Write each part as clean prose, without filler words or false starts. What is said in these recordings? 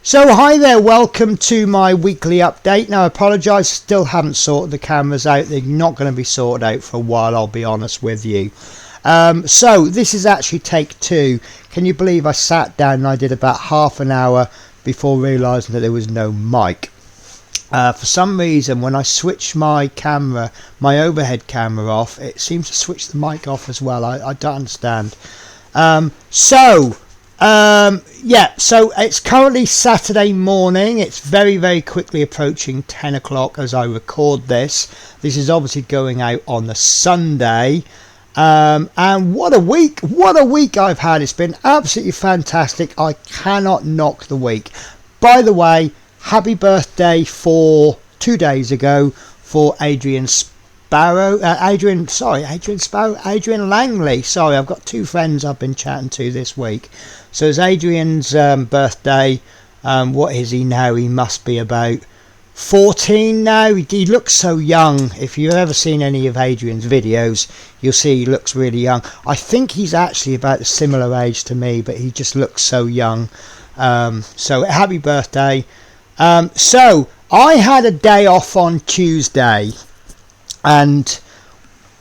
So hi there, welcome to my weekly update. Now I apologise, still haven't sorted the cameras out. They're not going to be sorted out for a while, I'll be honest with you. So this is actually take two. Can you believe I sat down and I did about half an hour before realising that there was no mic. For some reason when I switch my camera, my overhead camera off, it seems to switch the mic off as well. I don't understand. So it's currently Saturday morning. It's very quickly approaching 10 o'clock as I record this. This is obviously going out on the Sunday. And what a week I've had. It's been absolutely fantastic. I cannot knock the week. By the way, happy birthday for 2 days ago for Adrian Langley. Sorry, I've got two friends I've been chatting to this week. So it's Adrian's birthday. What is he now? He must be about 14 now. He looks so young. If you've ever seen any of Adrian's videos, you'll see he looks really young. I think he's actually about a similar age to me, but he just looks so young. So happy birthday. So I had a day off on Tuesday, and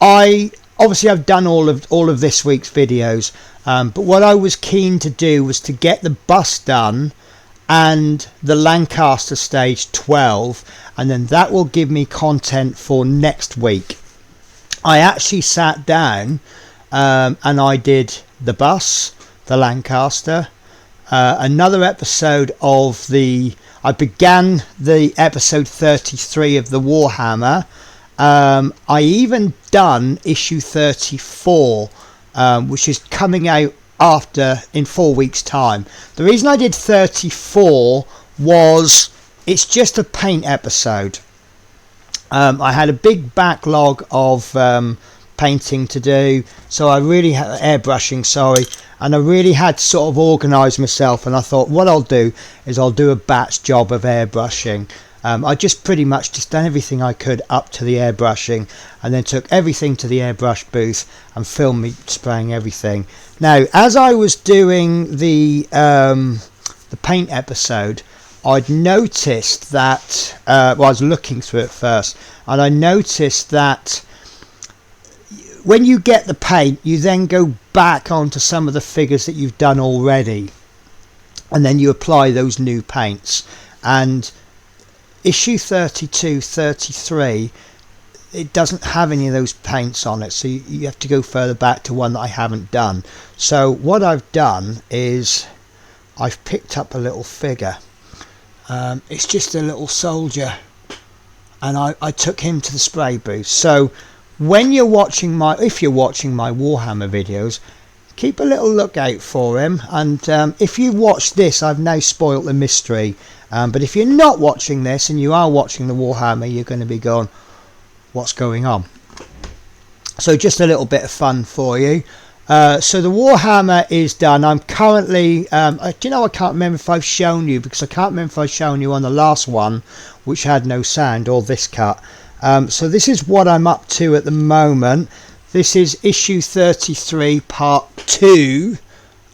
I've done all of this week's videos, but what I was keen to do was to get the bus done and the Lancaster stage 12, and then that will give me content for next week. I actually sat down and I did the bus, the Lancaster, another episode of I began the episode 33 of the Warhammer. I even done issue 34, which is coming out in 4 weeks time. The reason I did 34 was it's just a paint episode. I had a big backlog of painting to do, so I really had airbrushing, sorry, and I really had to sort of organise myself, and I thought what I'll do is I'll do a batch job of airbrushing. I just pretty much done everything I could up to the airbrushing, and then took everything to the airbrush booth and filmed me spraying everything. Now, as I was doing the paint episode, I'd noticed that I was looking through it first, and I noticed that when you get the paint, you then go back onto some of the figures that you've done already, and then you apply those new paints. And issue 32, 33, it doesn't have any of those paints on it, so you have to go further back to one that I haven't done. So what I've done is I've picked up a little figure. It's just a little soldier, and I took him to the spray booth. So when if you're watching my Warhammer videos, keep a little lookout for him. And if you watch this, I've now spoilt the mystery. But if you're not watching this and you are watching the Warhammer, you're going to be going, what's going on? So just a little bit of fun for you. So the Warhammer is done. I'm currently, I can't remember if I've shown you, because I can't remember if I've shown you on the last one, which had no sound, or this cut. So this is what I'm up to at the moment. This is issue 33 part 2,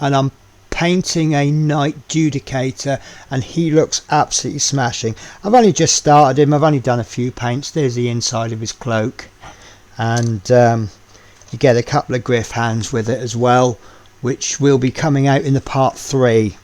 and I'm painting a Knight Judicator, and he looks absolutely smashing. I've only just started him. I've only done a few paints. There's the inside of his cloak, and you get a couple of griff hands with it as well, which will be coming out in the part 3.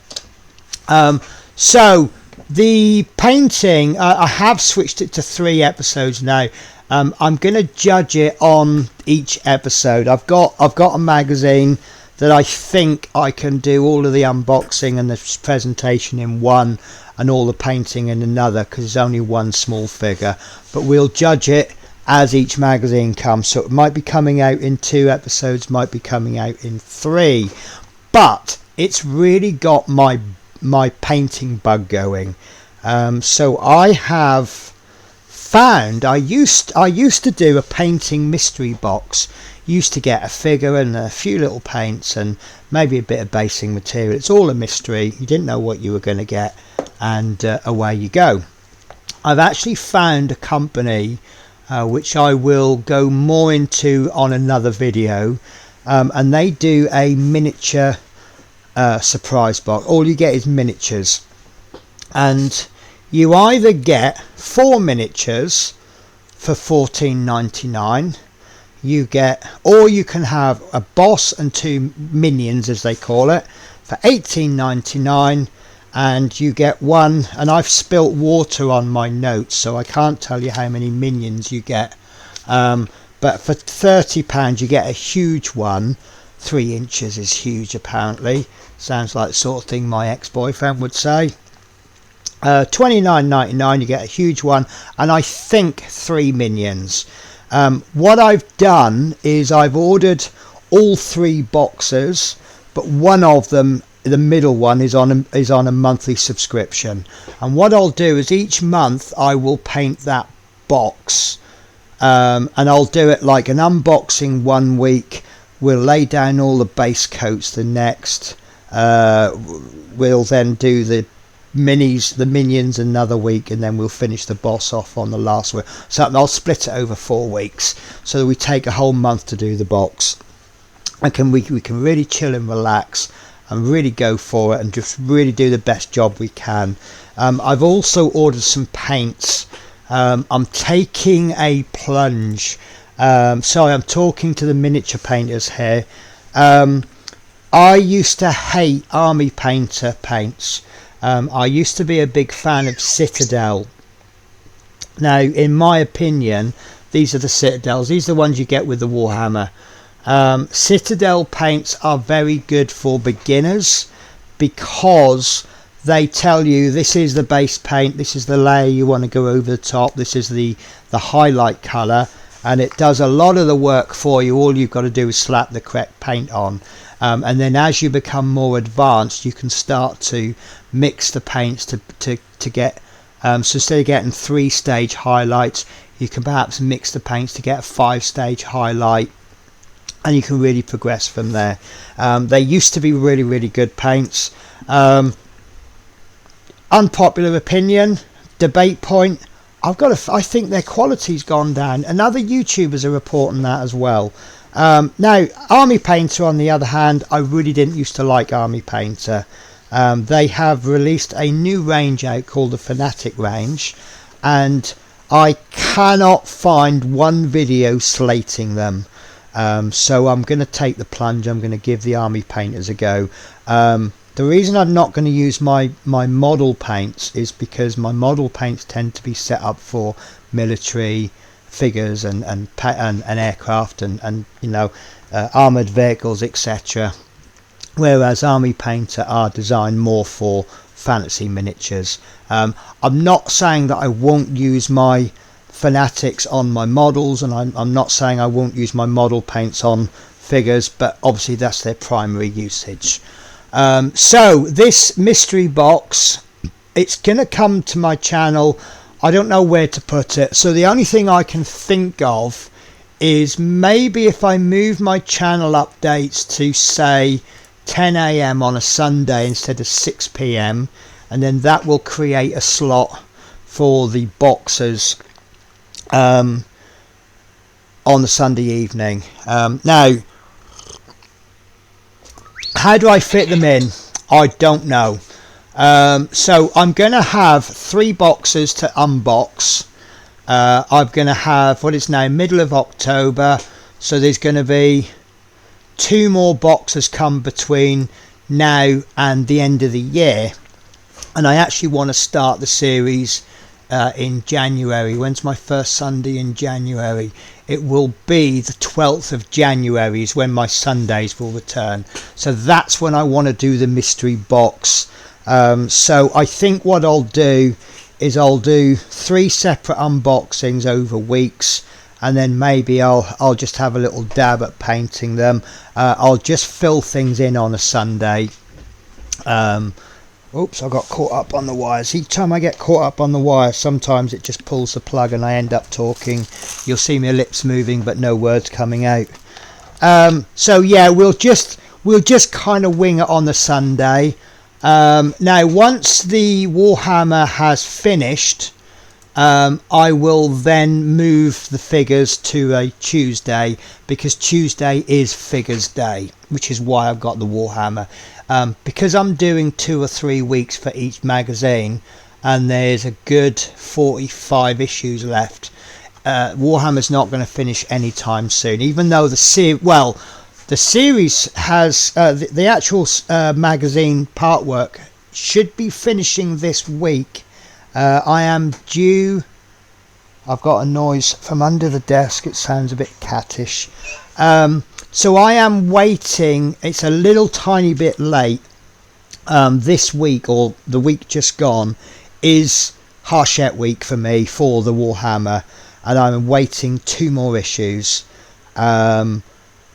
So the painting, I have switched it to 3 episodes now. I'm going to judge it on each episode. I've got a magazine that I think I can do all of the unboxing and the presentation in one, and all the painting in another, because it's only one small figure. But we'll judge it as each magazine comes. So it might be coming out in 2 episodes, might be coming out in 3. But it's really got my painting bug going. So I have found, I used to do a painting mystery box. Used to get a figure and a few little paints and maybe a bit of basing material. It's all a mystery. You didn't know what you were going to get, and away you go. I've actually found a company which I will go more into on another video, and they do a miniature surprise box. All you get is miniatures, and you either get 4 miniatures for $14.99, you get, or you can have a boss and 2 minions, as they call it, for $18.99, and you get one, and I've spilt water on my notes so I can't tell you how many minions you get, but for £30 you get a huge one. 3 inches is huge, apparently. Sounds like the sort of thing my ex-boyfriend would say. $29.99 you get a huge one, and I think 3 minions. What I've done is I've ordered all 3 boxes, but one of them, the middle one, is on a monthly subscription. And what I'll do is each month I will paint that box, and I'll do it like an unboxing one week. We'll lay down all the base coats the next. We'll then do the minions another week, and then we'll finish the boss off on the last week. So I'll split it over 4 weeks, so that we take a whole month to do the box, and we can really chill and relax and really go for it and just really do the best job we can. I've also ordered some paints. I'm taking a plunge. Sorry, I'm talking to the miniature painters here. I used to hate Army Painter paints. I used to be a big fan of Citadel. Now, in my opinion, these are the Citadels. These are the ones you get with the Warhammer. Citadel paints are very good for beginners because they tell you this is the base paint, this is the layer you want to go over the top, this is the highlight colour, and it does a lot of the work for you. All you've got to do is slap the correct paint on, and then as you become more advanced you can start to mix the paints to get so instead of getting 3-stage highlights, you can perhaps mix the paints to get a 5-stage highlight, and you can really progress from there. They used to be really good paints. Unpopular opinion, debate point, I think their quality's gone down, and other YouTubers are reporting that as well. Now, Army Painter, on the other hand, I really didn't used to like Army Painter. They have released a new range out called the Fanatic range, and I cannot find one video slating them. So I'm going to take the plunge. I'm going to give the Army Painters a go. The reason I'm not going to use my model paints is because my model paints tend to be set up for military figures and aircraft and you know, armored vehicles, etc. Whereas Army Painter are designed more for fantasy miniatures. I'm not saying that I won't use my Fanatics on my models, and I'm not saying I won't use my model paints on figures, but obviously that's their primary usage. So this mystery box, it's gonna come to my channel. I don't know where to put it, so the only thing I can think of is maybe if I move my channel updates to say 10 AM on a Sunday instead of 6 PM, and then that will create a slot for the boxes on the Sunday evening. Now, how do I fit them in? I don't know. So I'm going to have 3 boxes to unbox. I'm going to have, what is now middle of October, so there's going to be 2 more boxes come between now and the end of the year, and I actually want to start the series in January. When's my first Sunday in January? It will be the 12th of January is when my Sundays will return, so that's when I want to do the mystery box. So I think what I'll do is I'll do 3 separate unboxings over weeks, and then maybe I'll just have a little dab at painting them. I'll just fill things in on a Sunday. Oops, I got caught up on the wires. Each time I get caught up on the wire, sometimes it just pulls the plug and I end up talking. You'll see my lips moving but no words coming out. So yeah, we'll just kind of wing it on the Sunday. Now once the Warhammer has finished, I will then move the figures to a Tuesday, because Tuesday is Figures Day, which is why I've got the Warhammer. because I'm doing 2 or 3 weeks for each magazine, and there's a good 45 issues left. Warhammer's not going to finish anytime soon, even though the series has the actual magazine part work should be finishing this week. I am due. I've got a noise from under the desk. It sounds a bit cattish. So I am waiting. It's a little tiny bit late. This week, or the week just gone, is Hachette week for me for the Warhammer, and I'm waiting 2 more issues,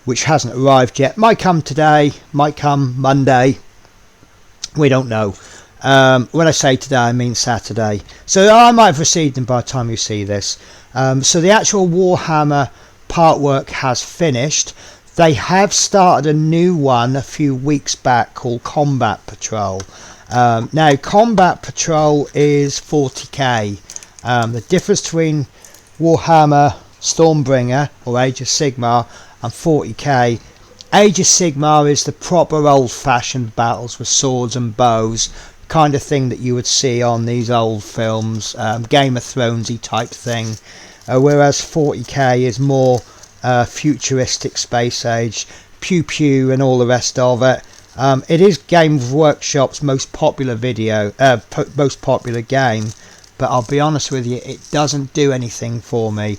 which hasn't arrived yet. Might come today, might come Monday. We don't know. When I say today, I mean Saturday. So I might have received them by the time you see this. So the actual Warhammer part work has finished. They have started a new one a few weeks back called Combat Patrol. Now, Combat Patrol is 40k. The difference between Warhammer Stormbringer or Age of Sigmar and 40k. Age of Sigmar is the proper old-fashioned battles with swords and bows, kind of thing that you would see on these old films, Game of Thronesy type thing, whereas 40k is more futuristic space age, pew pew and all the rest of it. It is Game Workshop's most popular most popular game, but I'll be honest with you, it doesn't do anything for me.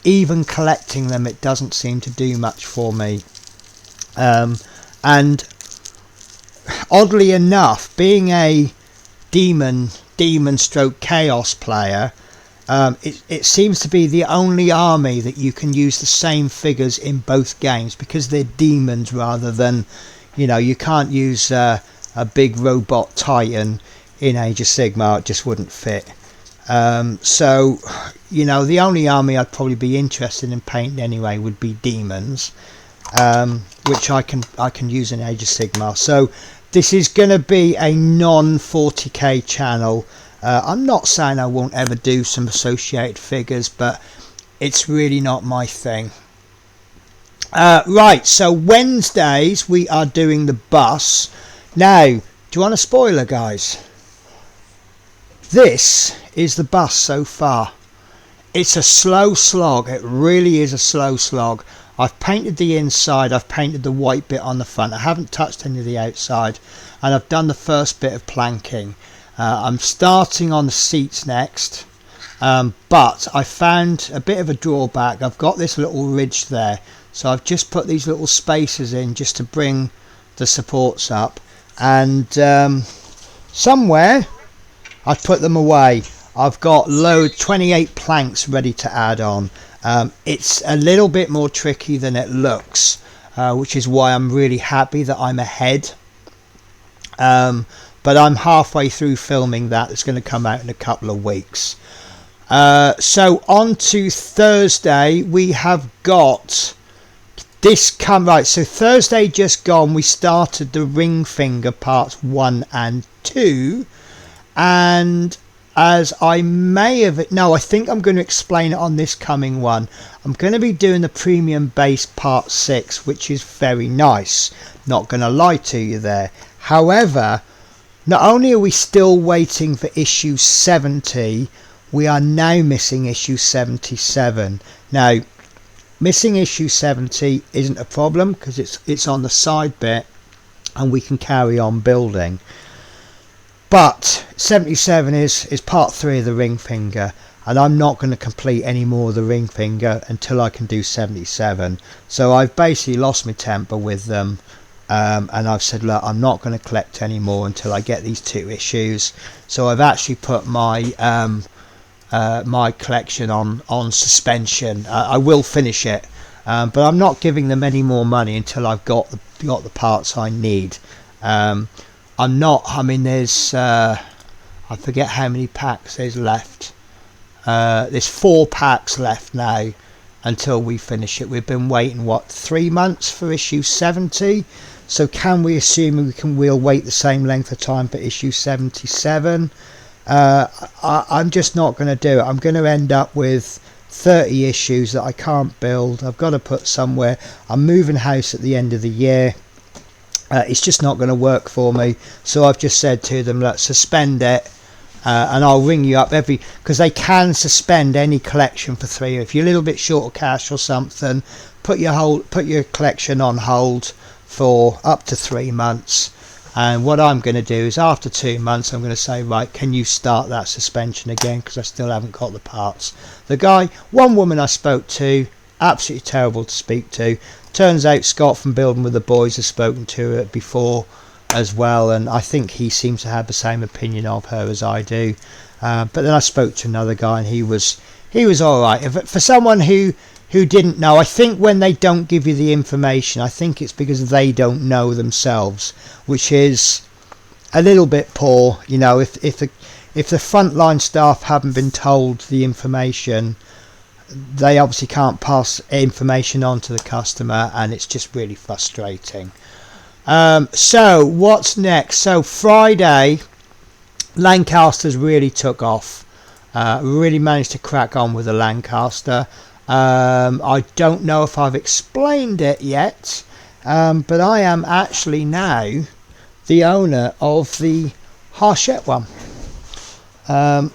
Even collecting them, it doesn't seem to do much for me. And oddly enough, being a demon stroke chaos player, it seems to be the only army that you can use the same figures in both games, because they're demons rather than, you can't use a big robot titan in Age of Sigmar. It just wouldn't fit. So the only army I'd probably be interested in painting anyway would be demons, which I can use in Age of Sigmar. So this is going to be a non 40k channel. I'm not saying I won't ever do some associated figures, but it's really not my thing. Right, so Wednesdays we are doing the bus. Now, do you want a spoiler, guys? This is the bus so far. It's a slow slog. It really is a slow slog. I've painted the inside, I've painted the white bit on the front, I haven't touched any of the outside, and I've done the first bit of planking. I'm starting on the seats next, but I found a bit of a drawback. I've got this little ridge there, so I've just put these little spaces in just to bring the supports up, and somewhere I've put them away. I've got 28 planks ready to add on. It's a little bit more tricky than it looks, which is why I'm really happy that I'm ahead. But I'm halfway through filming that. It's going to come out in a couple of weeks. So on to Thursday, we have got this right. So Thursday just gone, we started the ring finger parts 1 and 2, and as I may have... No, I think I'm going to explain it on this coming one. I'm going to be doing the premium base part 6, which is very nice. Not going to lie to you there. However, not only are we still waiting for issue 70, we are now missing issue 77. Now, missing issue 70 isn't a problem because it's on the side bit and we can carry on building. But 77 is part 3 of the ring finger, and I'm not going to complete any more of the ring finger until I can do 77. So I've basically lost my temper with them, and I've said, look, I'm not going to collect any more until I get these 2 issues. So I've actually put my my collection on suspension. I will finish it, but I'm not giving them any more money until I've got the parts I need. There's I forget how many packs there's left. There's 4 packs left now until we finish it. We've been waiting 3 months for issue 70, so can we assume we'll wait the same length of time for issue 77? I'm just not going to do it. I'm going to end up with 30 issues that I can't build. I've got to put somewhere. I'm moving house at the end of the year. It's just not going to work for me. So I've just said to them, let's suspend it, and I'll ring you up because they can suspend any collection for 3. If you're a little bit short of cash or something, put your collection on hold for up to 3 months. And what I'm going to do is after 2 months, I'm going to say, right, can you start that suspension again, because I still haven't got the parts. The guy, one woman I spoke to, absolutely terrible to speak to. Turns out Scott from Building with the Boys has spoken to her before as well, and I think he seems to have the same opinion of her as I do. But then I spoke to another guy, and he was all right. For someone who didn't know, I think when they don't give you the information, I think it's because they don't know themselves, which is a little bit poor. You know, if the frontline staff haven't been told the information, they obviously can't pass information on to the customer, and it's just really frustrating. So what's next? So Friday, Lancasters really took off. Really managed to crack on with the Lancaster. I don't know if I've explained it yet, but I am actually now the owner of the Hachette one.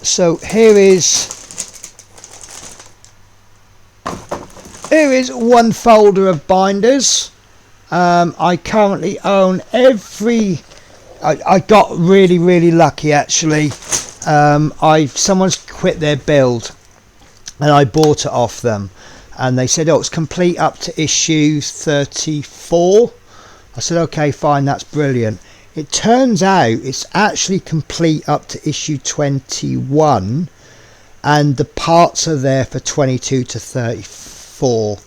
So here is one folder of binders. I currently own I got really lucky actually. Someone's quit their build, and I bought it off them, and they said, oh, it's complete up to issue 34. I said, okay, fine, that's brilliant. It turns out it's actually complete up to issue 21, and the parts are there for 22 to 34.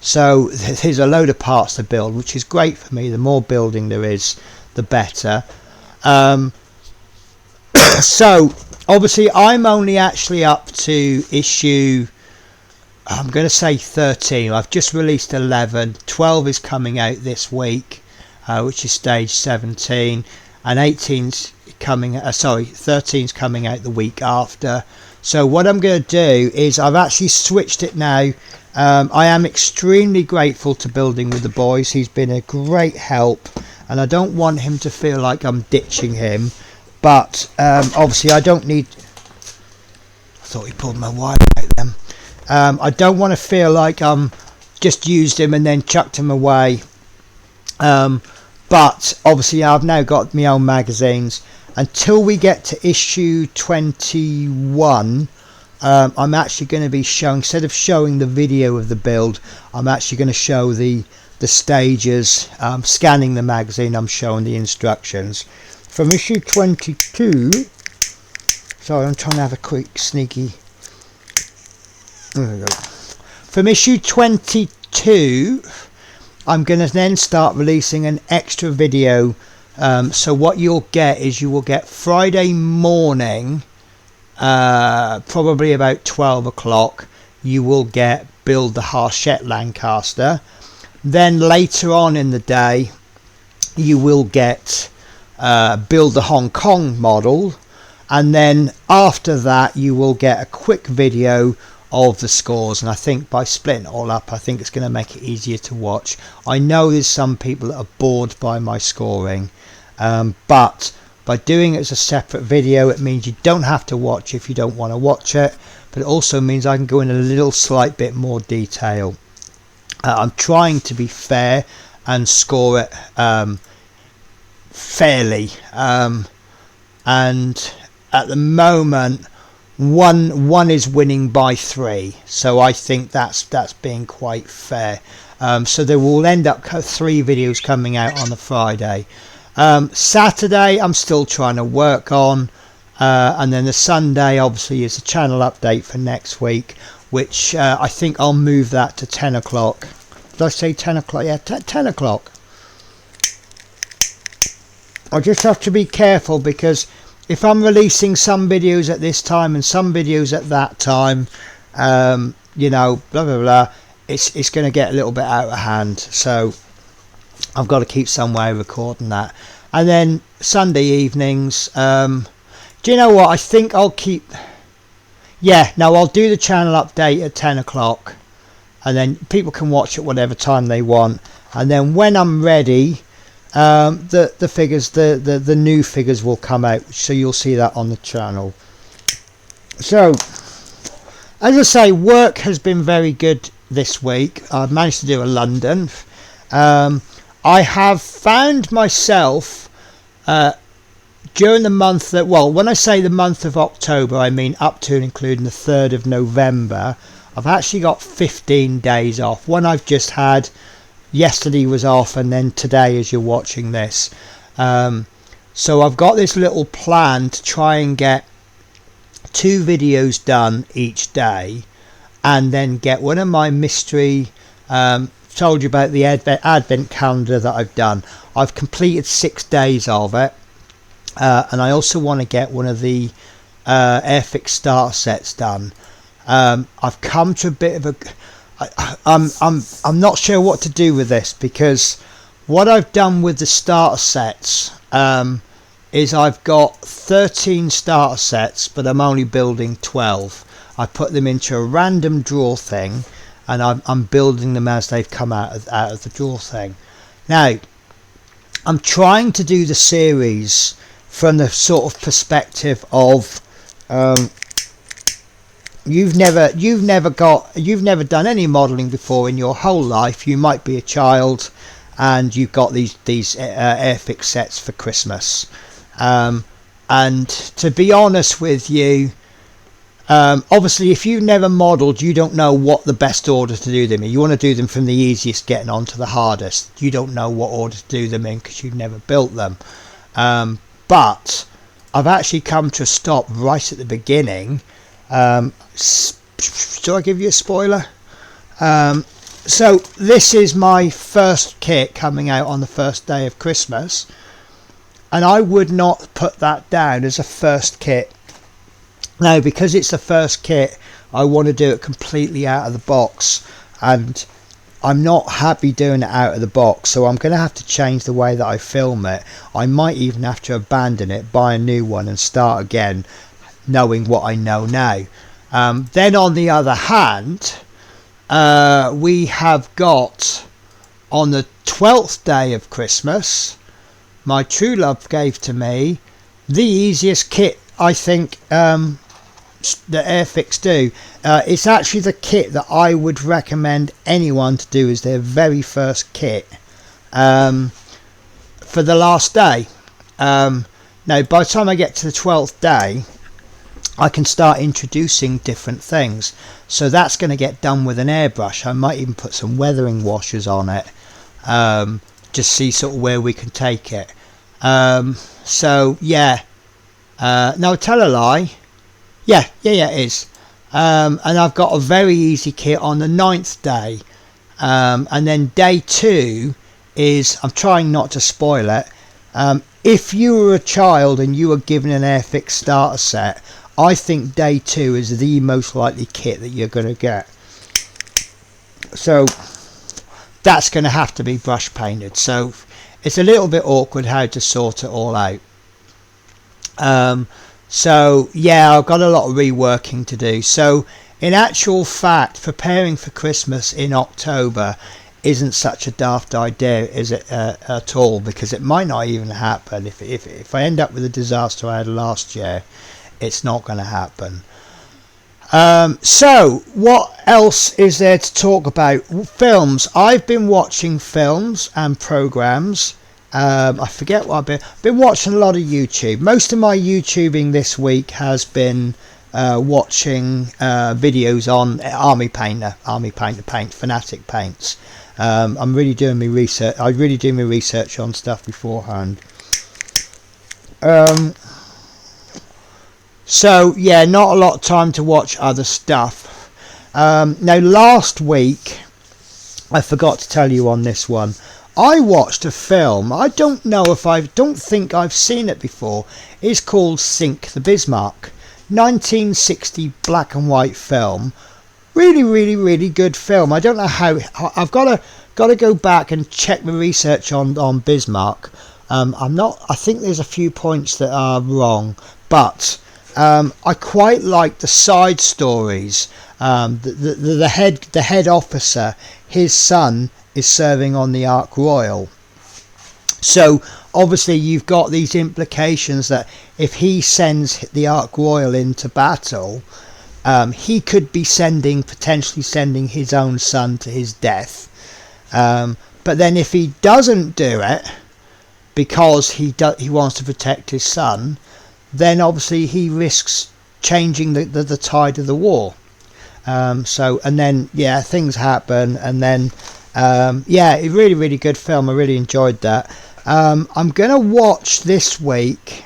So there's a load of parts to build, which is great for me. The more building there is, the better. So obviously I'm only actually up to issue, I'm going to say 13. I've just released 11. 12 is coming out this week, which is stage 17, and 13's coming out the week after. So what I'm going to do is I've actually switched it now. I am extremely grateful to Building with the Boys. He's been a great help, and I don't want him to feel like I'm ditching him. But obviously I don't need... I thought he pulled my wire out then. I don't want to feel like I'm just used him and then chucked him away. But obviously I've now got my own magazines. Until we get to issue 21, I'm actually going to be showing, instead of showing the video of the build, I'm actually going to show the stages. Scanning the magazine, I'm showing the instructions. From issue 22, sorry, I'm trying to have a quick sneaky. There we go. From issue 22, I'm going to then start releasing an extra video. So what you'll get is you will get Friday morning, probably about 12 o'clock, you will get Build the Hachette Lancaster. Then later on in the day, you will get Build the Hong Kong model, and then after that you will get a quick video of the scores. And I think by splitting it all up, I think it's going to make it easier to watch. I know there's some people that are bored by my scoring, but by doing it as a separate video, it means you don't have to watch if you don't want to watch it, but it also means I can go in a little slight bit more detail. I'm trying to be fair and score it fairly, and at the moment one is winning by 3, so I think that's being quite fair. So there will end up 3 videos coming out on the Friday. Saturday I'm still trying to work on, and then the Sunday obviously is a channel update for next week, which I think I'll move that to 10 o'clock. Did I say 10 o'clock? Yeah, 10 o'clock. I just have to be careful, because if I'm releasing some videos at this time and some videos at that time, you know, blah blah blah, it's going to get a little bit out of hand. So I've got to keep some way of recording that. And then Sunday evenings, do you know what, I think I'll keep, yeah, no, I'll do the channel update at 10 o'clock, and then people can watch it whatever time they want. And then when I'm ready, the figures, the new figures will come out, so you'll see that on the channel. So as I say, work has been very good this week. I've managed to do a London. I have found myself during the month that, well, when I say the month of October, I mean up to and including the 3rd of November. I've actually got 15 days off. One I've just had, yesterday was off, and then today as you're watching this. So I've got this little plan to try and get 2 videos done each day, and then get one of my mystery, told you about the advent calendar that I've done. I've completed 6 days of it, and I also want to get one of the Airfix starter sets done. I've come to a bit of a I'm not sure what to do with this, because what I've done with the starter sets is I've got 13 starter sets, but I'm only building 12. I put them into a random drawer thing, and I'm building them as they've come out of the drawer thing. Now, I'm trying to do the series from the sort of perspective of you've never done any modelling before in your whole life. You might be a child, and you've got these Airfix sets for Christmas. And to be honest with you, obviously if you've never modelled, you don't know what the best order to do them in. You want to do them from the easiest getting on to the hardest. You don't know what order to do them in because you've never built them. But I've actually come to a stop right at the beginning. Do I give you a spoiler? So this is my first kit coming out on the first day of Christmas, and I would not put that down as a first kit. Now, because it's the first kit, I want to do it completely out of the box, and I'm not happy doing it out of the box, so I'm going to have to change the way that I film it. I might even have to abandon it, buy a new one and start again, knowing what I know now. Then on the other hand, we have got, on the 12th day of Christmas, my true love gave to me the easiest kit I think that Airfix do. It's actually the kit that I would recommend anyone to do as their very first kit for the last day. Now by the time I get to the 12th day, I can start introducing different things, so that's going to get done with an airbrush. I might even put some weathering washers on it, just see sort of where we can take it. So yeah, no, tell a lie, yeah it is. And I've got a very easy kit on the 9th day, and then day 2 is, I'm trying not to spoil it, if you were a child and you were given an Airfix starter set, I think day 2 is the most likely kit that you're going to get. So that's going to have to be brush painted. So it's a little bit awkward how to sort it all out. So yeah, I've got a lot of reworking to do. So in actual fact, preparing for Christmas in October isn't such a daft idea, is it, at all? Because it might not even happen. If I end up with a disaster I had last year, it's not going to happen. So what else is there to talk about? Films. I've been watching films and programs. I forget what I've been watching a lot of YouTube. Most of my YouTubing this week has been watching videos on Army Painter Paint, Fanatic Paints. I'm really doing my research. I really do my research on stuff beforehand. So yeah, not a lot of time to watch other stuff. Now last week, I forgot to tell you on this one, I watched a film. I don't think I've seen it before. It's called Sink the Bismarck, 1960 black and white film. Really good film. I don't know how. I've got to go back and check my research on Bismarck. I think there's a few points that are wrong, but I quite like the side stories. The head officer, his son is serving on the Ark Royal, so obviously you've got these implications that if he sends the Ark Royal into battle, he could be potentially sending his own son to his death. But then if he doesn't do it because he wants to protect his son, then obviously he risks changing the tide of the war. And then things happen, and then a really, really good film. I really enjoyed that. I'm gonna watch this week.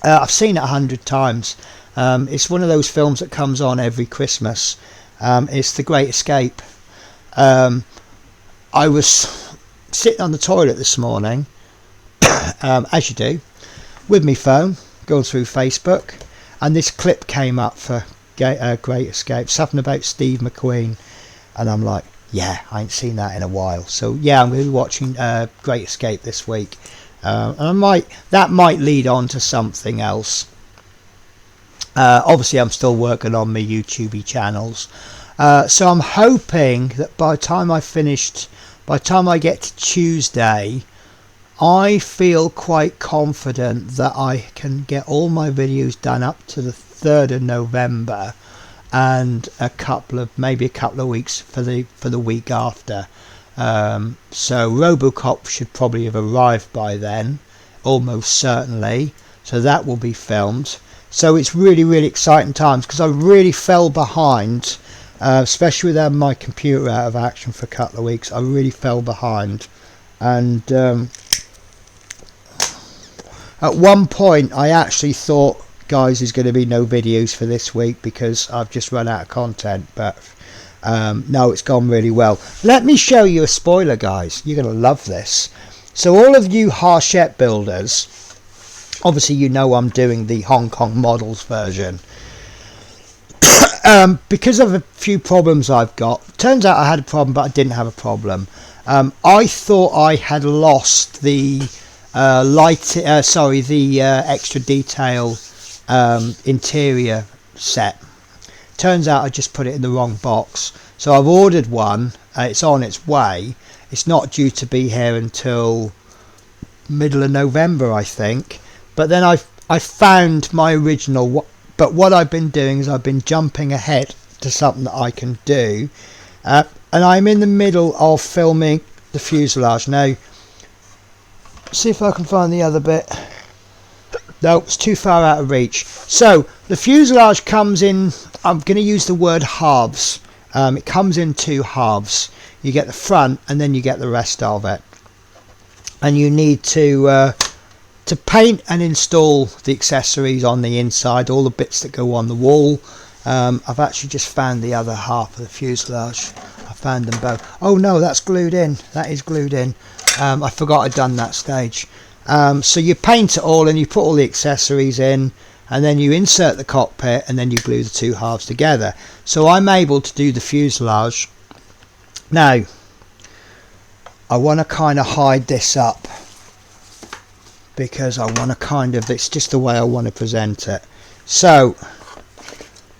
I've seen it 100 times. It's one of those films that comes on every Christmas. It's The Great Escape. I was sitting on the toilet this morning, as you do, with my phone, going through Facebook, and this clip came up for Great Escape, something about Steve McQueen, and I'm like, yeah, I ain't seen that in a while. So yeah, I'm going to be watching Great Escape this week, and that might lead on to something else. Obviously I'm still working on my YouTube channels, so I'm hoping that by the time I get to Tuesday, I feel quite confident that I can get all my videos done up to the 3rd of November, and maybe a couple of weeks for the week after. So RoboCop should probably have arrived by then, almost certainly. So that will be filmed. So it's really, really exciting times, because I really fell behind, especially with having my computer out of action for a couple of weeks. I really fell behind, and at one point I actually thought, guys, there's going to be no videos for this week because I've just run out of content, but no, it's gone really well. Let me show you a spoiler, guys. You're going to love this. So all of you Harshette builders, obviously you know I'm doing the Hong Kong models version. Because of a few problems I've got, turns out I had a problem, but I didn't have a problem. I thought I had lost the extra detail interior set. Turns out I just put it in the wrong box, so I've ordered one. It's on its way. It's not due to be here until middle of November, I think, but then I found my original. But what I've been doing is I've been jumping ahead to something that I can do, and I'm in the middle of filming the fuselage now. See if I can find the other bit. No, it's too far out of reach. So the fuselage comes in, I'm going to use the word halves. It comes in 2 halves. You get the front and then you get the rest of it. And you need to paint and install the accessories on the inside, all the bits that go on the wall. I've actually just found the other half of the fuselage. I found them both. Oh no, that's glued in. That is glued in. I forgot I'd done that stage. So you paint it all and you put all the accessories in, and then you insert the cockpit, and then you glue the 2 halves together. So I'm able to do the fuselage. Now I want to kind of hide this up, because I want to kind of, it's just the way I want to present it. So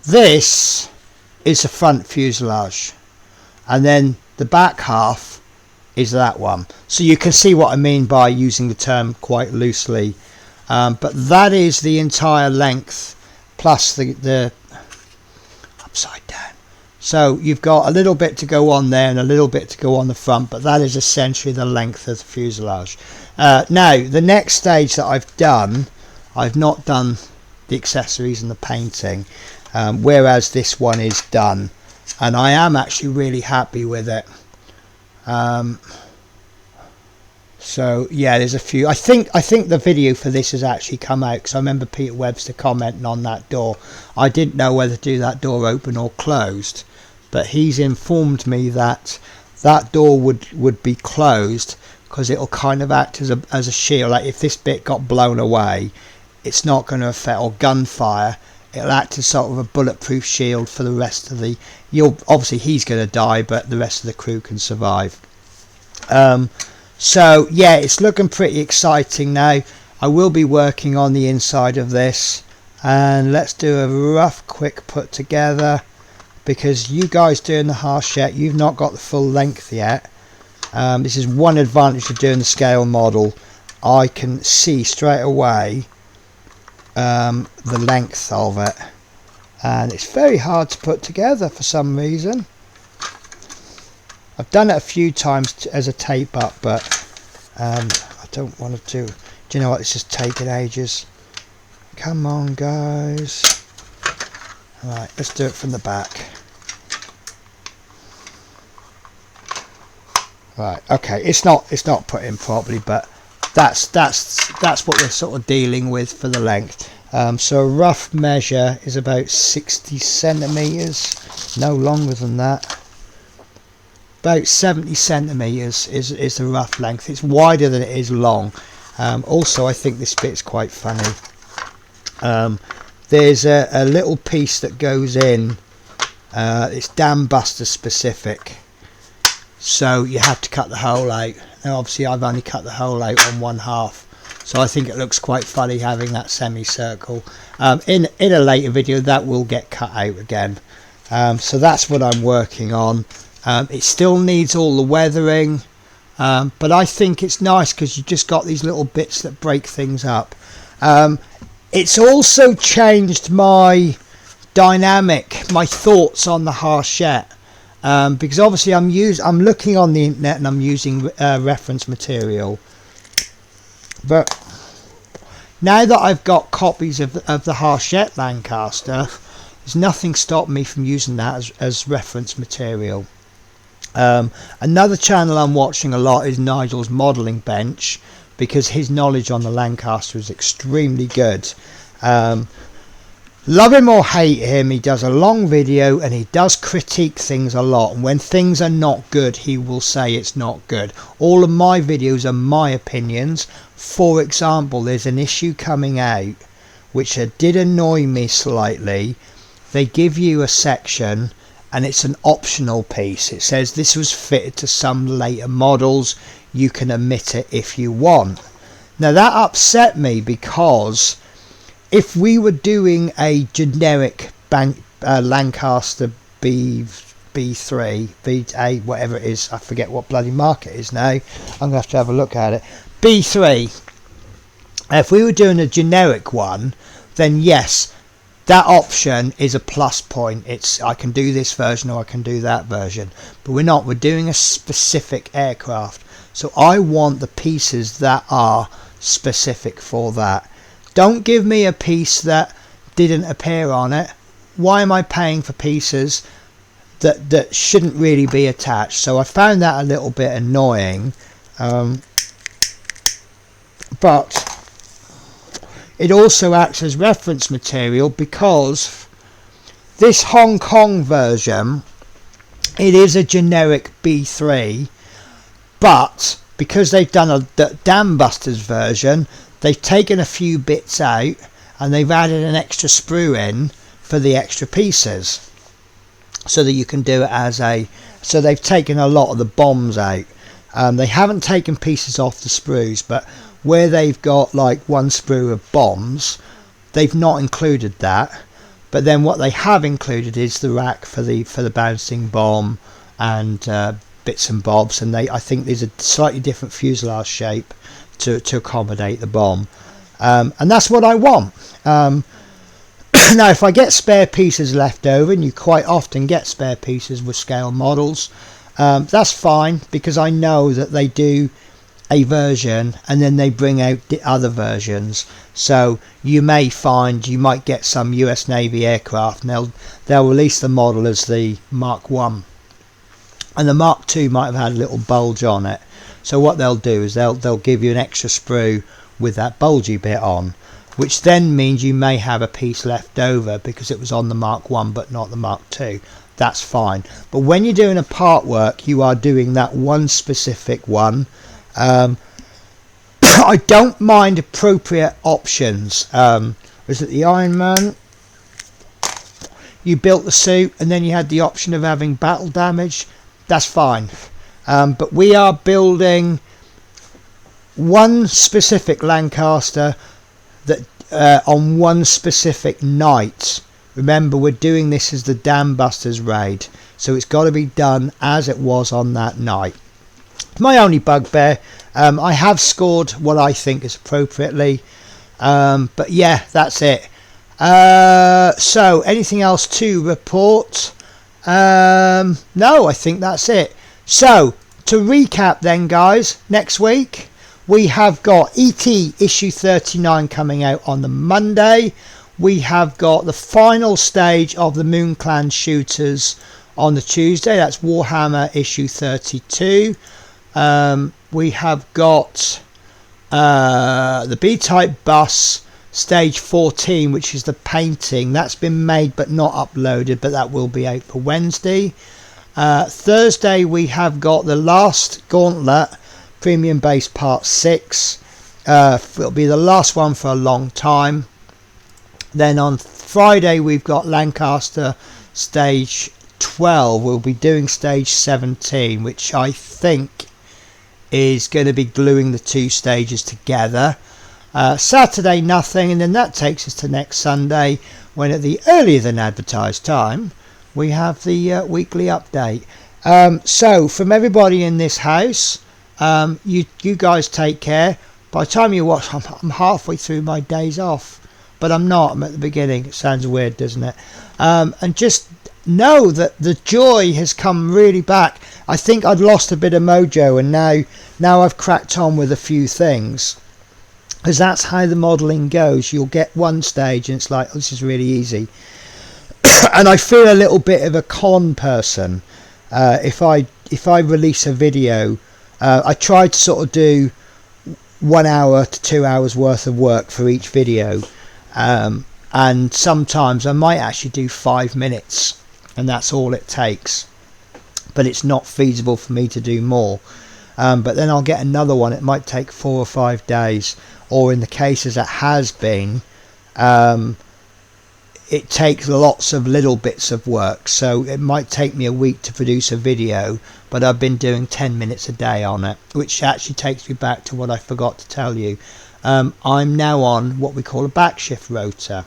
this is the front fuselage, and then the back half is that one. So you can see what I mean by using the term quite loosely, but that is the entire length plus the upside down. So you've got a little bit to go on there and a little bit to go on the front, but that is essentially the length of the fuselage. Now the next stage that I've not done the accessories and the painting, whereas this one is done, and I am actually really happy with it. So yeah, there's a few. I think the video for this has actually come out, because I remember Peter Webster commenting on that door. I didn't know whether to do that door open or closed, but he's informed me that that door would be closed, because it'll kind of act as a shield. Like if this bit got blown away, it's not going to affect, or gunfire, it'll act as sort of a bulletproof shield for the rest of the, obviously he's going to die, but the rest of the crew can survive. So yeah, it's looking pretty exciting now. I will be working on the inside of this. and let's do a rough quick put together, because you guys doing the Hachette, you've not got the full length yet. This is one advantage of doing the scale model. I can see straight away the length of it, and it's very hard to put together for some reason. I've done it a few times as a tape up, but I don't want to do you know what, it's just taking ages. Come on guys. Right, let's do it from the back. Right, okay, it's not put in properly, but that's what we're sort of dealing with for the length. So a rough measure is about 60 centimeters, no longer than that. About 70 centimeters is the rough length. It's wider than it is long. Also, I think this bit's quite funny. There's a little piece that goes in. It's dam buster specific, so you have to cut the hole out. Now obviously I've only cut the hole out on 1/2, so I think it looks quite funny having that semicircle. In a later video that will get cut out again. So that's what I'm working on. It still needs all the weathering, but I think it's nice because you just got these little bits that break things up. It's also changed my dynamic, my thoughts on the Hachette, because obviously I'm looking on the internet and I'm using reference material, but now that I've got copies of the Hachette Lancaster, there's nothing stopping me from using that as reference material. Another channel I'm watching a lot is Nigel's Modelling Bench, because his knowledge on the Lancaster is extremely good. Love him or hate him, he does a long video and he does critique things a lot, and when things are not good he will say it's not good. All of my videos are my opinions. For example, there's an issue coming out which did annoy me slightly. They give you a section and it's an optional piece. It says this was fitted to some later models, you can omit it if you want. Now that upset me, because if we were doing a generic Lancaster B3, B8, whatever it is, I forget what bloody mark it is now, I'm going to have a look at it, B3, if we were doing a generic one, then yes, that option is a plus point. It's I can do this version or I can do that version, but we're not. We're doing a specific aircraft, so I want the pieces that are specific for that. Don't give me a piece that didn't appear on it. Why am I paying for pieces that shouldn't really be attached? So I found that a little bit annoying, but it also acts as reference material, because this Hong Kong version, it is a generic B3, but because they've done a Dam Busters version, they've taken a few bits out and they've added an extra sprue in for the extra pieces, so that you can do it as a, so they've taken a lot of the bombs out. They haven't taken pieces off the sprues, but where they've got like one sprue of bombs, they've not included that. But then what they have included is the rack for the bouncing bomb and bits and bobs, and I think there's a slightly different fuselage shape to accommodate the bomb, and that's what I want. Now if I get spare pieces left over, and you quite often get spare pieces with scale models, that's fine, because I know that they do a version and then they bring out the other versions. So you may find, you might get some US Navy aircraft and they'll release the model as the Mark 1, and the Mark 2 might have had a little bulge on it. So what they'll do is they'll give you an extra sprue with that bulgy bit on, which then means you may have a piece left over because it was on the Mark 1 but not the Mark 2. That's fine. But when you're doing a part work, you are doing that one specific one. I don't mind appropriate options. Was it the Iron Man? You built the suit and then you had the option of having battle damage. That's fine. But we are building one specific Lancaster that on one specific night. Remember, we're doing this as the Dam Busters raid, so it's got to be done as it was on that night. My only bugbear. I have scored what I think is appropriately, but yeah, that's it. So anything else to report? No, I think that's it. So to recap then, guys, next week we have got ET issue 39 coming out on the Monday. We have got the final stage of the Moon Clan shooters on the Tuesday. That's Warhammer issue 32. We have got the B-type bus stage 14, which is the painting. That's been made but not uploaded, but that will be out for Wednesday. Thursday we have got the last Gauntlet Premium Base Part 6. It'll be the last one for a long time. Then on Friday we've got Lancaster stage 12. We'll be doing stage 17, which I think is going to be gluing the two stages together. Saturday nothing, and then that takes us to next Sunday, when at the earlier than advertised time we have the weekly update. So from everybody in this house, you guys take care. By the time you watch, I'm halfway through my days off, but I'm not. I'm at the beginning. It sounds weird, doesn't it? And just know that the joy has come really back. I think I'd lost a bit of mojo, and now I've cracked on with a few things, because that's how the modelling goes. You'll get one stage and it's like, oh, this is really easy. And I feel a little bit of a con person. If I release a video, I try to sort of do 1 hour to 2 hours worth of work for each video, and sometimes I might actually do 5 minutes, and that's all it takes. But it's not feasible for me to do more. But then I'll get another one. It might take 4 or 5 days, or in the cases it has been, it takes lots of little bits of work. So it might take me a week to produce a video, but I've been doing 10 minutes a day on it, which actually takes me back to what I forgot to tell you. I'm now on what we call a back shift rota,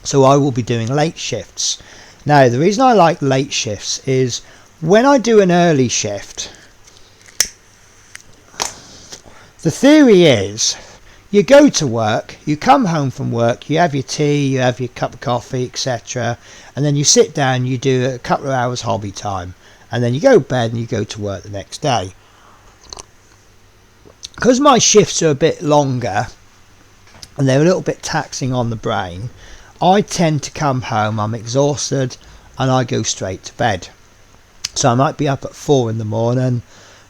so I will be doing late shifts. Now the reason I like late shifts is when I do an early shift, the theory is you go to work, you come home from work, you have your tea, you have your cup of coffee, etc., and then you sit down, you do a couple of hours hobby time, and then you go to bed and you go to work the next day. Because my shifts are a bit longer and they're a little bit taxing on the brain, I tend to come home, I'm exhausted, and I go straight to bed. So I might be up at 4 in the morning,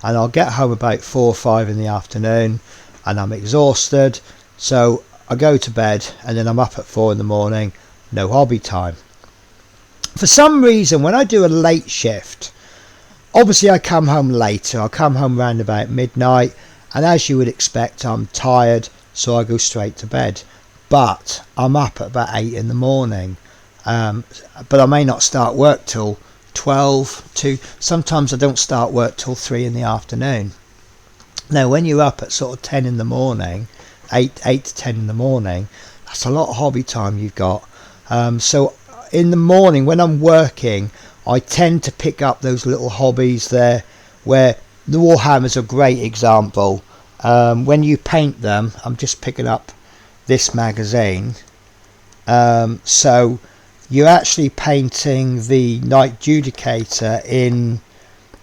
and I'll get home about 4 or 5 in the afternoon, and I'm exhausted, so I go to bed, and then I'm up at 4 in the morning, no hobby time. For some reason, when I do a late shift, obviously I come home later. I'll come home round about midnight, and as you would expect, I'm tired, so I go straight to bed. But I'm up at about 8 in the morning, but I may not start work till 12, 2. Sometimes I don't start work till 3 in the afternoon. Now when you're up at sort of 10 in the morning, 8 to 10 in the morning, that's a lot of hobby time you've got. So in the morning when I'm working, I tend to pick up those little hobbies there, where the Warhammer's a great example. When you paint them, I'm just picking up this magazine, so you're actually painting the Knight Judicator in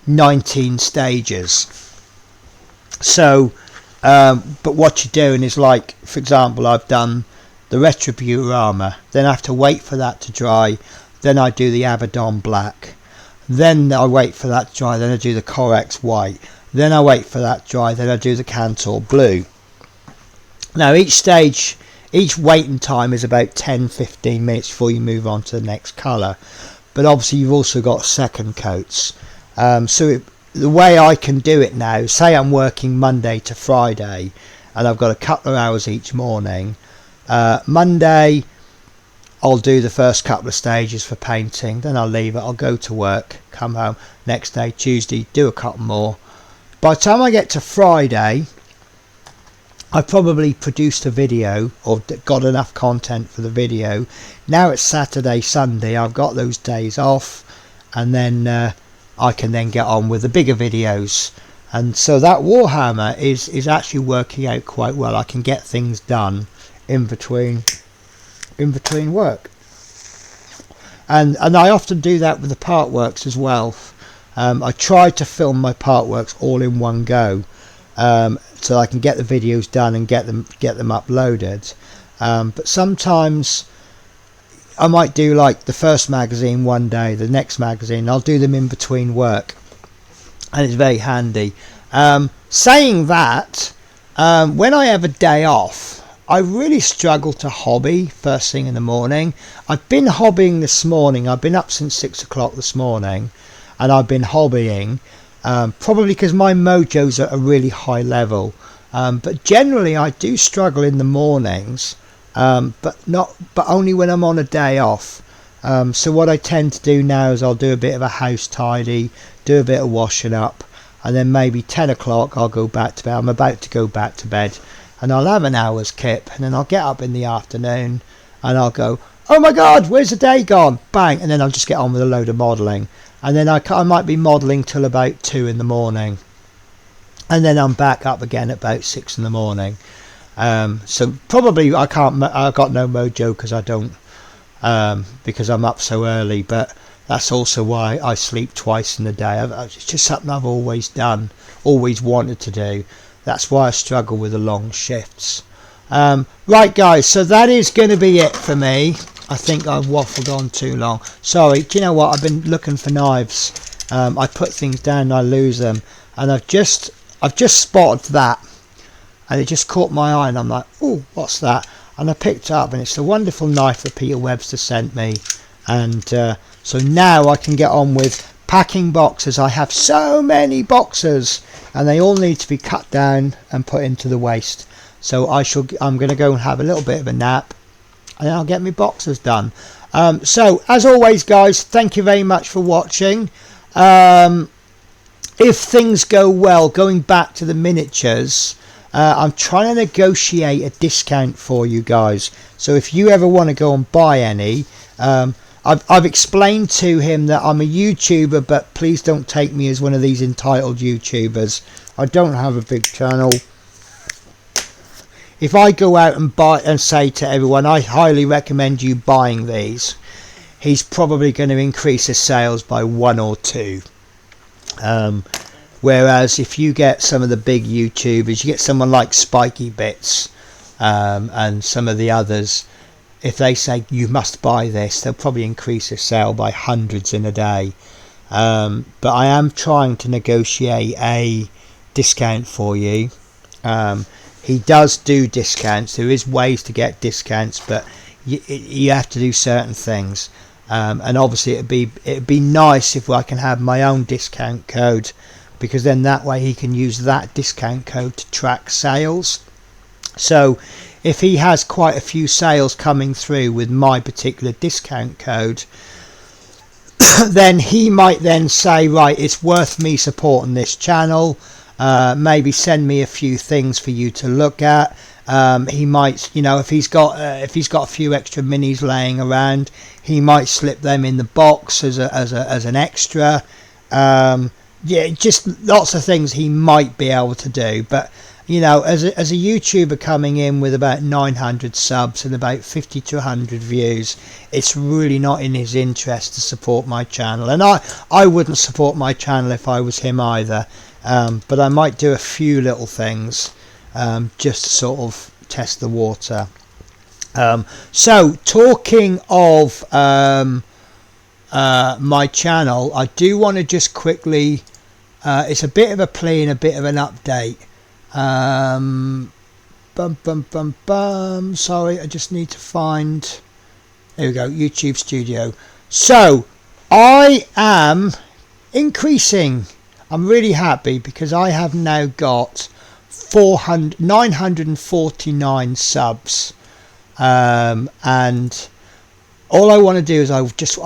19 stages. So but what you're doing is, like, for example, I've done the Retributor armor, then I have to wait for that to dry, then I do the Abaddon black, then I wait for that to dry, then I do the Corax white, then I wait for that to dry, then I do the Cantor blue. Now each stage, each waiting time is about 10-15 minutes before you move on to the next colour, but obviously you've also got second coats. The way I can do it now, say I'm working Monday to Friday and I've got a couple of hours each morning, Monday I'll do the first couple of stages for painting, then I'll leave it, I'll go to work, come home, next day, Tuesday, do a couple more. By the time I get to Friday, I probably produced a video or got enough content for the video. Now it's Saturday, Sunday, I've got those days off, and then I can then get on with the bigger videos. And so that Warhammer is actually working out quite well. I can get things done in between work. And I often do that with the part works as well. I try to film my part works all in one go, so I can get the videos done and get them uploaded. But sometimes I might do like the first magazine one day, the next magazine, I'll do them in between work, and it's very handy. Saying that, when I have a day off, I really struggle to hobby first thing in the morning. I've been hobbying this morning. I've been up since 6 o'clock this morning, and I've been hobbying, probably because my Mojos are at a really high level. But generally I do struggle in the mornings, but only when I'm on a day off. So what I tend to do now is I'll do a bit of a house tidy, do a bit of washing up, and then maybe 10 o'clock I'll go back to bed. I'm about to go back to bed, and I'll have an hour's kip, and then I'll get up in the afternoon and I'll go, oh my god, where's the day gone? Bang, and then I'll just get on with a load of modelling, and then I might be modelling till about 2 in the morning, and then I'm back up again at about 6 in the morning. So probably I've got no mojo because I don't, because I'm up so early, but that's also why I sleep twice in the day. It's just something I've always done, always wanted to do. That's why I struggle with the long shifts. Right guys, so that is going to be it for me. I think I've waffled on too long. Sorry, do you know what? I've been looking for knives. I put things down and I lose them, and I've just spotted that, and it just caught my eye, and I'm like, oh, what's that? And I picked it up, and it's the wonderful knife that Peter Webster sent me, and so now I can get on with packing boxes. I have so many boxes, and they all need to be cut down and put into the waste. So I'm going to go and have a little bit of a nap, and then I'll get my boxes done. So as always guys, thank you very much for watching. If things go well, going back to the miniatures, I'm trying to negotiate a discount for you guys. So if you ever want to go and buy any, I've explained to him that I'm a YouTuber, but please don't take me as one of these entitled YouTubers. I don't have a big channel. If I go out and buy and say to everyone, I highly recommend you buying these, he's probably going to increase his sales by 1 or 2. Whereas if you get some of the big YouTubers, you get someone like Spiky Bits, and some of the others, if they say you must buy this, they'll probably increase their sale by hundreds in a day. But I am trying to negotiate a discount for you. He does do discounts. There is ways to get discounts, but you have to do certain things. And obviously it'd be nice if I can have my own discount code, because then that way he can use that discount code to track sales. So if he has quite a few sales coming through with my particular discount code, then he might then say, right, it's worth me supporting this channel. Maybe send me a few things for you to look at. He might, you know, if he's got a few extra minis laying around, he might slip them in the box as an extra. Yeah, just lots of things he might be able to do. But you know, as a YouTuber coming in with about 900 subs and about 50 to 100 views, it's really not in his interest to support my channel, and I wouldn't support my channel if I was him either. But I might do a few little things just to sort of test the water. So talking of my channel, I do want to just quickly, it's a bit of a plea and a bit of an update. Sorry, I just need to find, there we go, YouTube Studio. So I am increasing. I'm really happy because I have now got 949 subs, and all I want to do is I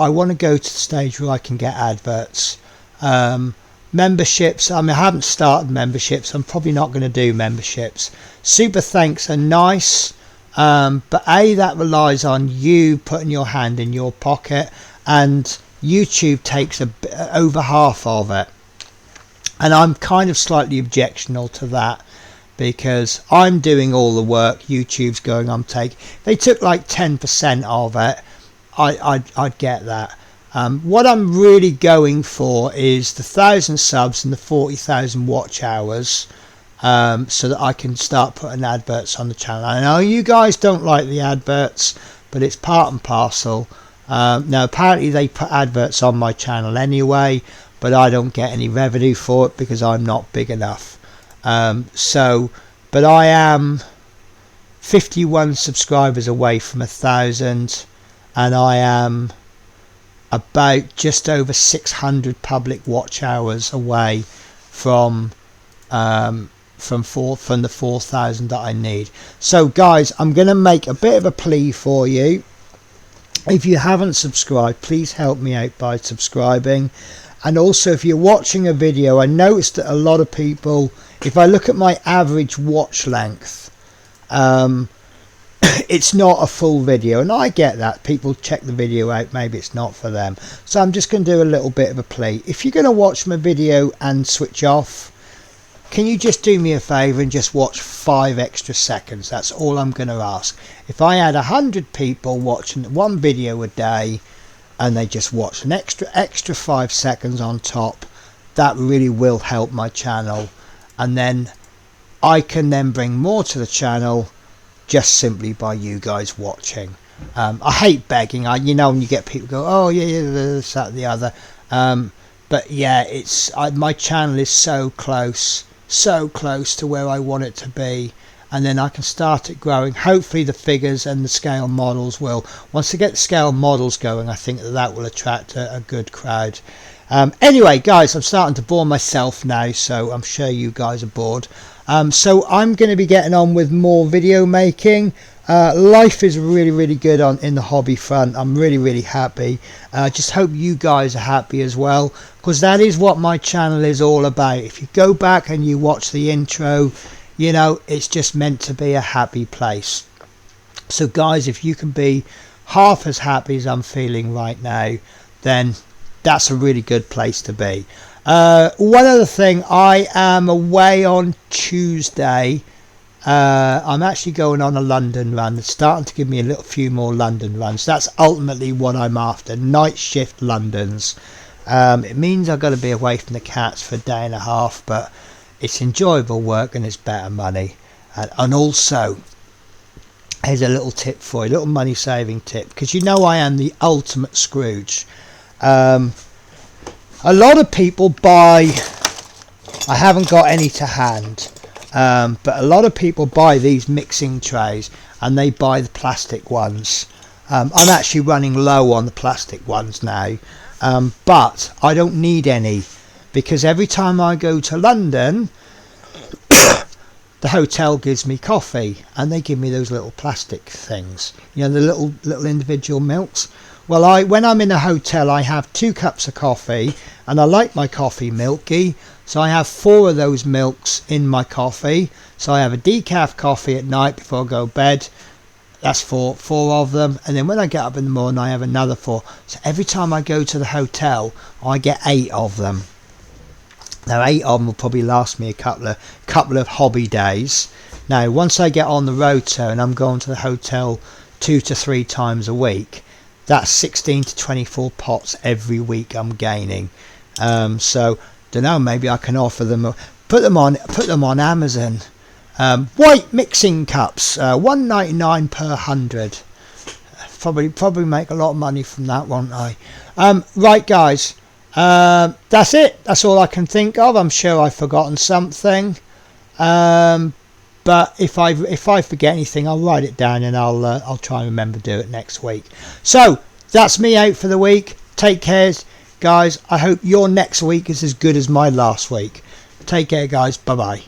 want to go to the stage where I can get adverts. memberships, I mean, I haven't started memberships. I'm probably not going to do memberships. Super thanks are nice, but that relies on you putting your hand in your pocket, and YouTube takes over half of it, and I'm kind of slightly objectional to that, because I'm doing all the work. YouTube's going, I'm taking. They took like 10% of it. I'd get that. What I'm really going for is the 1,000 subs and the 40,000 watch hours, so that I can start putting adverts on the channel. I know you guys don't like the adverts, but it's part and parcel. Now apparently they put adverts on my channel anyway, but I don't get any revenue for it because I'm not big enough. But I am 51 subscribers away from 1,000, and I am about just over 600 public watch hours away from the 4,000 that I need. So guys, I'm going to make a bit of a plea for you. If you haven't subscribed, please help me out by subscribing. And also, if you're watching a video, I noticed that a lot of people, if I look at my average watch length, it's not a full video, and I get that. People check the video out, maybe it's not for them. So I'm just going to do a little bit of a plea. If you're going to watch my video and switch off, can you just do me a favour and just watch 5 extra seconds? That's all I'm going to ask. If I had 100 people watching one video a day, and they just watch an extra 5 seconds on top, that really will help my channel, and then I can then bring more to the channel just simply by you guys watching. I hate begging. You know, when you get people go, oh yeah, this, that, the other. But yeah, my channel is so close to where I want it to be, and then I can start it growing. Hopefully the figures and the scale models will, once I get the scale models going, I think that will attract a good crowd. Anyway guys, I'm starting to bore myself now, so I'm sure you guys are bored. So I'm going to be getting on with more video making. Life is really good in the hobby front. I'm really happy. I just hope you guys are happy as well, because that is what my channel is all about. If you go back and you watch the intro, you know, it's just meant to be a happy place. So guys, if you can be half as happy as I'm feeling right now, then that's a really good place to be. One other thing, I am away on Tuesday. I'm actually going on a London run. It's starting to give me a few more London runs. That's ultimately what I'm after, night shift Londons. It means I've got to be away from the cats for a day and a half, but it's enjoyable work and it's better money. And also, here's a little tip for you, a little money saving tip, because you know I am the ultimate Scrooge. A lot of people buy, I haven't got any to hand, but a lot of people buy these mixing trays, and they buy the plastic ones. I'm actually running low on the plastic ones now, but I don't need any, because every time I go to London, the hotel gives me coffee, and they give me those little plastic things, you know, the little individual milks. Well, when I'm in a hotel, I have 2 cups of coffee, and I like my coffee milky, so I have 4 of those milks in my coffee. So I have a decaf coffee at night before I go to bed. That's four of them, and then when I get up in the morning, I have another 4. So every time I go to the hotel, I get 8 of them. Now 8 of them will probably last me a couple of hobby days. Now once I get on the rotor and I'm going to the hotel 2 to 3 times a week, that's 16 to 24 pots every week I'm gaining. So don't know, maybe I can offer them, put them on Amazon. White mixing cups, $1.99 per 100. Probably make a lot of money from that, won't I? Right guys, that's it. That's all I can think of. I'm sure I've forgotten something, but if I forget anything, I'll write it down, and I'll try and remember to do it next week. So that's me out for the week. Take care guys. I hope your next week is as good as my last week. Take care guys. Bye bye.